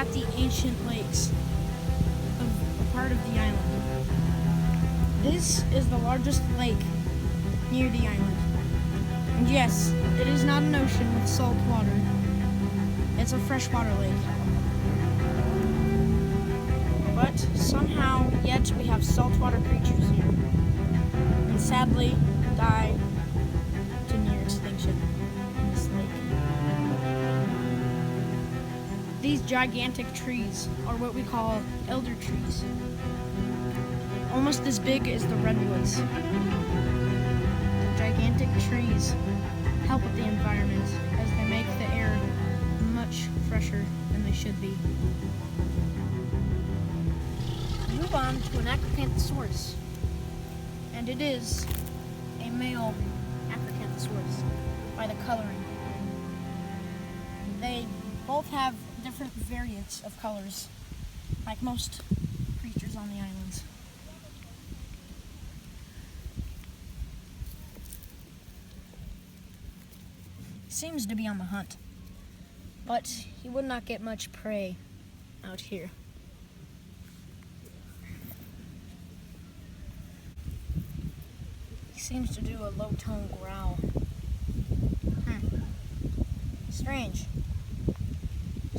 at the ancient lakes of a part of the island. This is the largest lake near the island. And yes, it is not an ocean with salt water. It's a freshwater lake. But somehow, yet we have saltwater creatures here. And sadly, die to near extinction in this lake. These gigantic trees are what we call elder trees. Almost as big as the redwoods. The gigantic trees help with the environment as they make the air much fresher than they should be. Move on to an Acrocanthosaurus, and it is a male Acrocanthosaurus by the coloring. They both have different variants of colors, like most creatures on the islands. Seems to be on the hunt, but he would not get much prey out here. He seems to do a low-tone growl.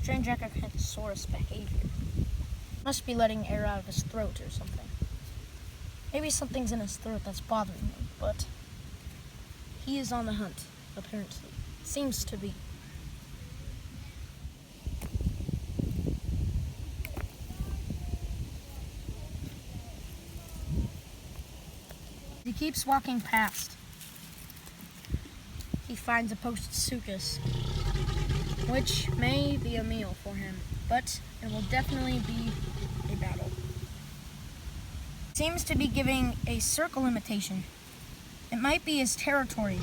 Strange Acrocanthosaurus behavior. Must be letting air out of his throat or something. Maybe something's in his throat that's bothering him, but he is on the hunt, apparently. Seems to be. He keeps walking past. He finds a Postosuchus, which may be a meal for him, but it will definitely be a battle. Seems to be giving a circle imitation. It might be his territory.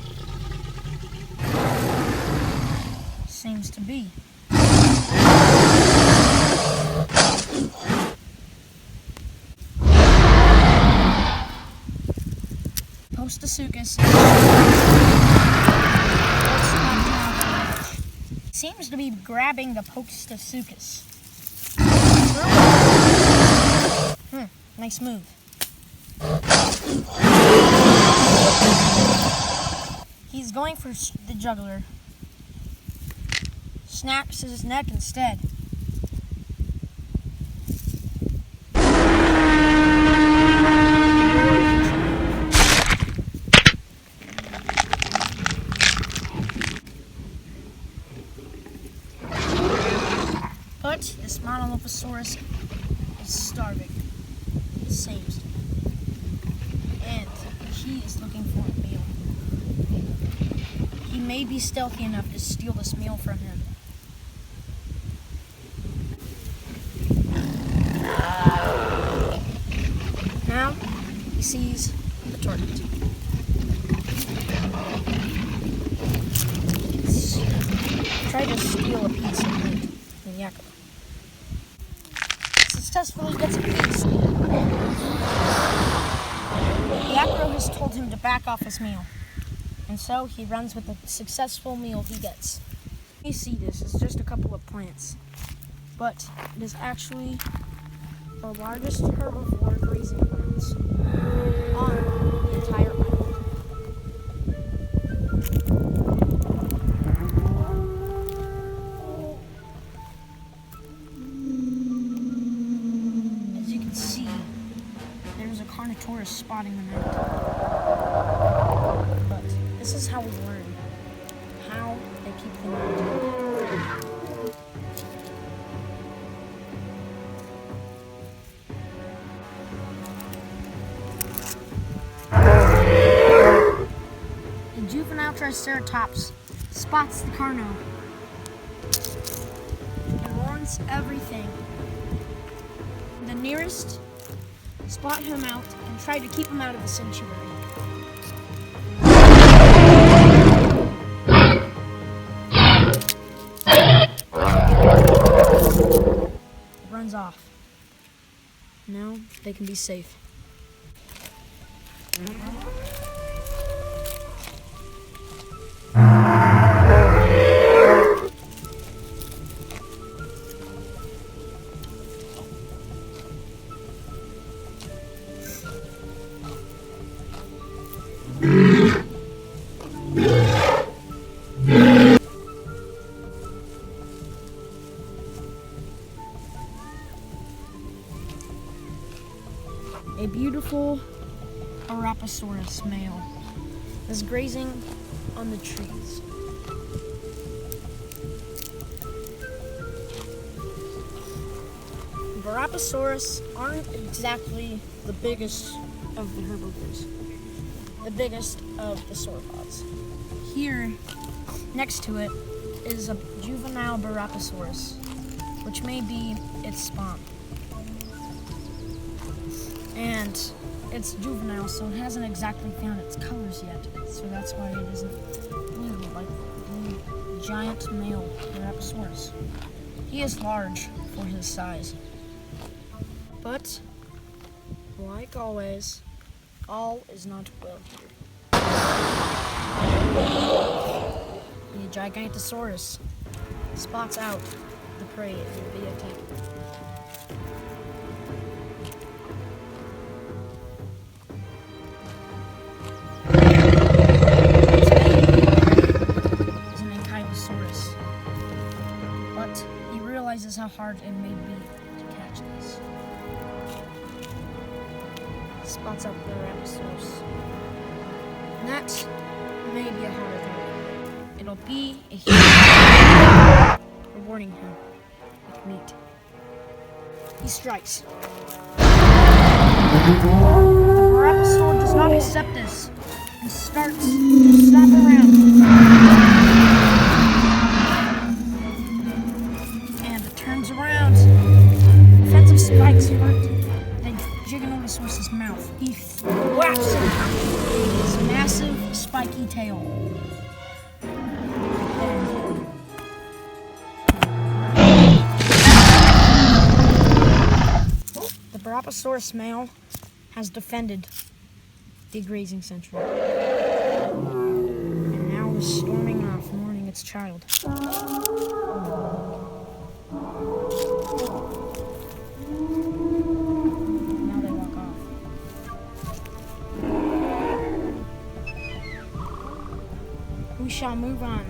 Seems to be. Postosuchus seems to be grabbing the Postosuchus. Nice move. He's going for the jugular. Snaps his neck instead. But this Monolophosaurus is starving. It seems. And he is looking for a meal. He may be stealthy enough to steal this meal from him. Now, he sees the target. Try to steal a piece of meat from the acro. Successfully gets a piece. The acro has told him to back off his meal, and so he runs with the successful meal he gets. You see this as just a couple of plants, but it is actually the largest herbivore grazing plants on the entire island. As you can see, there's a Carnotaurus spotting them out. But this is how we learn how they keep them out. Juvenile Triceratops spots the Carno and warns everything. The nearest spot him out and try to keep him out of the sanctuary. Runs off. Now they can be safe. a beautiful Barapasaurus male is grazing on the trees. Barapasaurus aren't exactly the biggest of the herbivores, the biggest of the sauropods. Here, next to it, is a juvenile Barapasaurus, which may be its spawn. And it's juvenile, so it hasn't exactly found its colors yet, so that's why it isn't blue like the giant male Barapasaurus. He is large for his size. But, like always, all is not well here. The Gigantosaurus spots out the prey via attack. Is an Ankylosaurus, but he realizes how hard it may be to catch this. Spots out the Barapasaurus. And that may be a hard one. It'll be a huge rewarding him with meat. He strikes. The Barapasaur does not accept this and starts to slap around. And it turns around. Offensive spikes hurt the Giganotosaurus's mouth. He whaps it with his massive spiky tail. The Barapasaurus male has defended the grazing century, and now is storming off, mourning its child. Now they walk off. We shall move on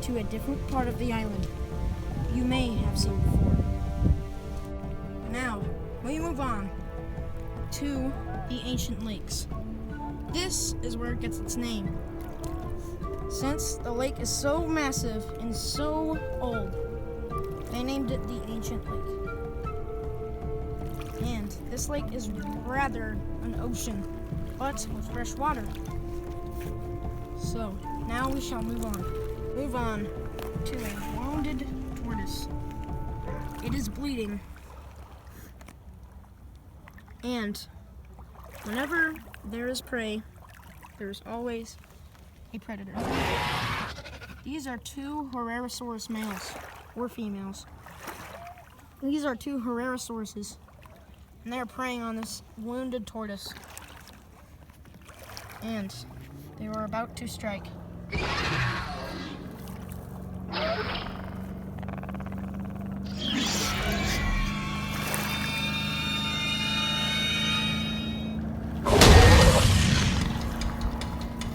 to a different part of the island you may have seen before. Now, we move on to the ancient lakes. This is where it gets its name. Since the lake is so massive and so old, they named it the Ancient Lake. And this lake is rather an ocean, but with fresh water. So, now we shall move on. Move on to a wounded tortoise. It is bleeding. And whenever there is prey, there is always a predator. These are two Herrerasaurus males, or females. These are two Herrerasauruses, and they are preying on this wounded tortoise. And they are about to strike.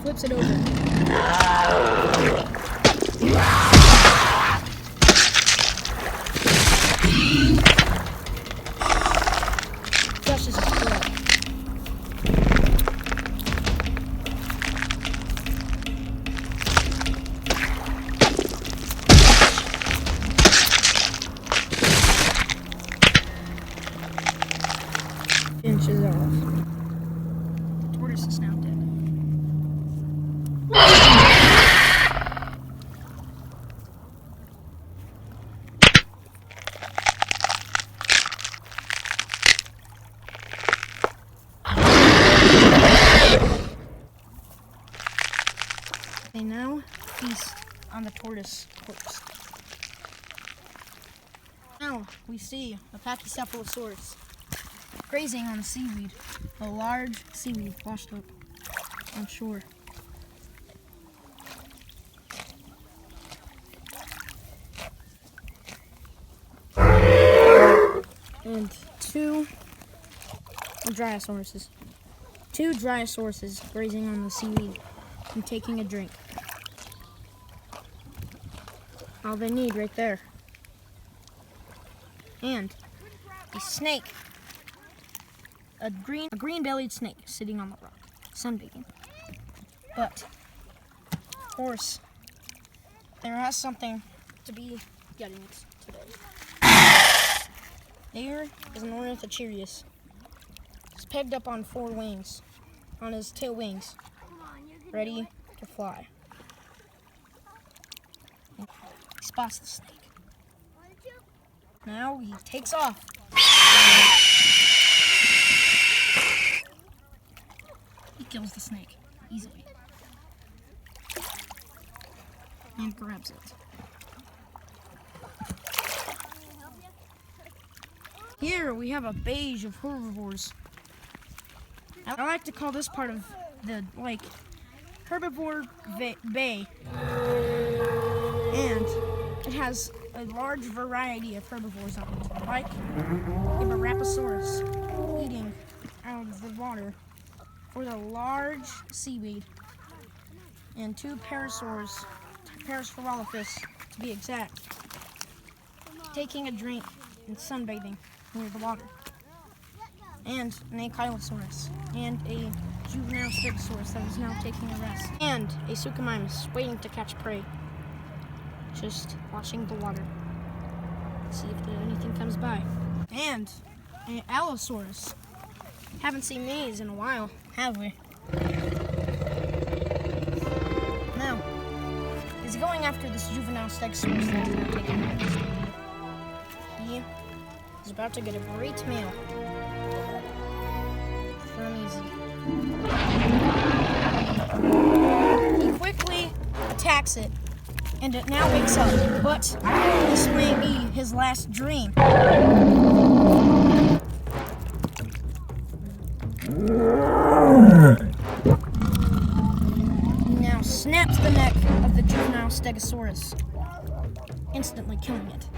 Flips it over. Crushes its throat. Inches off. The tortoise is now dead. They now feast on the tortoise corpse. Now we see a Pachycephalosaurus grazing on the seaweed, a large seaweed washed up on shore. And two Dryasauruses. Two Dryasauruses grazing on the seaweed and taking a drink. All they need right there. And a snake a green-bellied snake sitting on the rock, sunbathing. But, of course, there has something to be getting it today. There is an ornithocheirus. He's pegged up on 4 wings, on his tail wings, ready to fly. He spots the snake. Now he takes off. He kills the snake easily and grabs it. Here we have a beige of herbivores. I like to call this part of the herbivore bay, and it has a large variety of herbivores on it, like a Barapasaurus eating out of the water for the large seaweed, and 2 parasaurs, Parasaurolophus to be exact, taking a drink and sunbathing near the water, and an Ankylosaurus, and a juvenile Stegosaurus that is now taking a rest, and a Suchomimus waiting to catch prey, just watching the water, see if anything comes by, and an Allosaurus. Haven't seen these in a while, have we? Now, he's going after this juvenile Stegosaurus that is now taking a rest. He is about to get a great meal from easy. He quickly attacks it, and it now wakes up, but this may be his last dream. He now snaps the neck of the juvenile Stegosaurus, instantly killing it.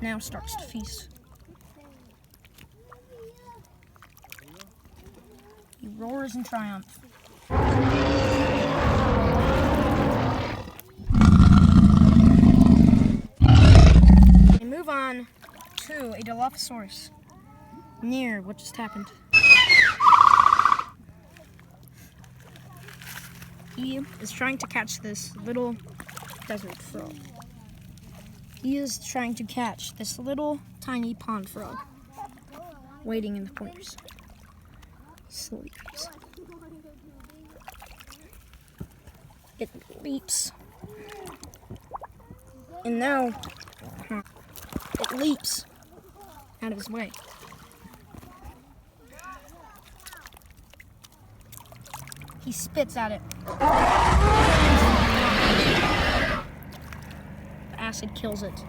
Now starts to feast. He roars in triumph. We move on to a Dilophosaurus, near what just happened. He is trying to catch this little desert frog. He is trying to catch this little tiny pond frog, waiting in the corners. Sleeps. It leaps. And now it leaps out of his way. He spits at it. The acid kills it.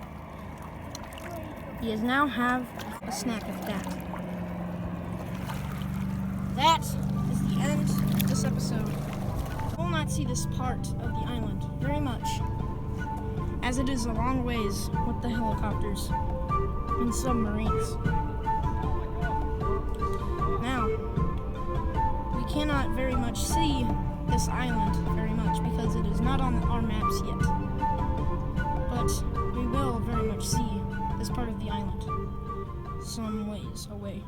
He has now have a snack of that. That is the end of this episode. I will not see this part of the island very much, as it is a long ways with the helicopters and submarines. Now, we cannot very much see this island very much because it is not on our maps yet. But we will very much see this part of the island some ways away.